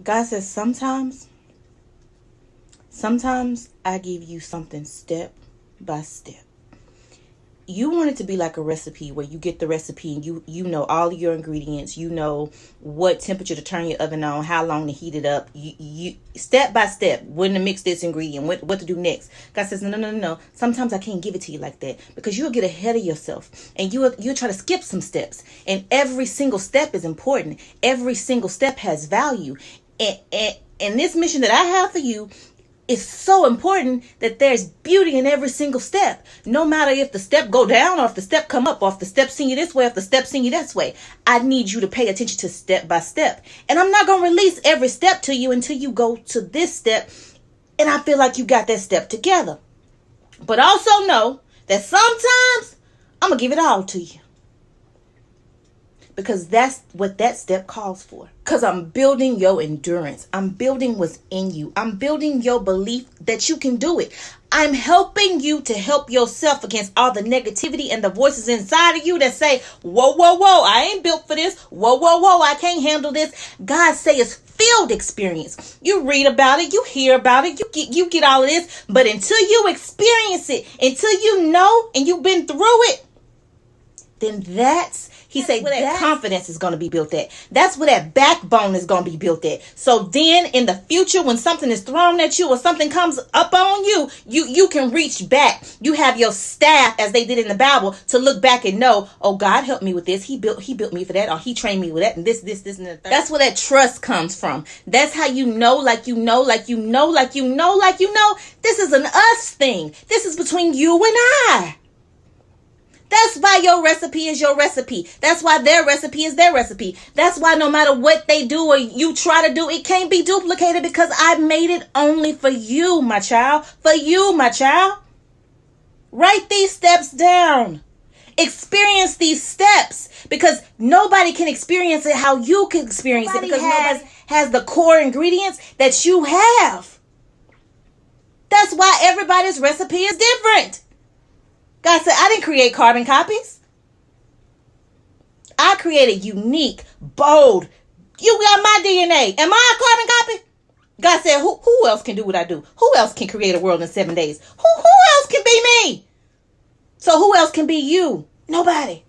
God says sometimes I give you something step by step. You want it to be like a recipe where you get the recipe and you know all of your ingredients. You know what temperature to turn your oven on, how long to heat it up. You step by step when to mix this ingredient, what to do next. God says no. Sometimes I can't give it to you like that because you'll get ahead of yourself and you'll try to skip some steps. And every single step is important. Every single step has value. And this mission that I have for you, it's so important that there's beauty in every single step. No matter if the step go down or if the step come up or if the step send you this way or if the step send you this way. I need you to pay attention to step by step. And I'm not going to release every step to you until you go to this step and I feel like you got that step together. But also know that sometimes I'm going to give it all to you. Because that's what that step calls for. Because I'm building your endurance. I'm building what's in you. I'm building your belief that you can do it. I'm helping you to help yourself against all the negativity and the voices inside of you that say, whoa, I ain't built for this. Whoa, I can't handle this. God say it's field experience. You read about it, you hear about it, you get all of this. But until you experience it, until you know and you've been through it, then he said that confidence is going to be built at. That's where that backbone is going to be built at. So then in the future, when something is thrown at you or something comes up on you, you can reach back. You have your staff, as they did in the Bible, to look back and know, oh, God helped me with this. He built me for that, or he trained me with that, and this, and the third. That's where that trust comes from. That's how you know, like you know. This is an us thing. This is between you and I. That's why your recipe is your recipe. That's why their recipe is their recipe. That's why no matter what they do or you try to do, it can't be duplicated because I made it only for you, my child. For you, my child. Write these steps down. Experience these steps because nobody can experience it how you can experience it because nobody has the core ingredients that you have. That's why everybody's recipe is different. God said, I didn't create carbon copies. I created unique, bold. You got my DNA. Am I a carbon copy? God said, who else can do what I do? Who else can create a world in 7 days? Who else can be me? So who else can be you? Nobody.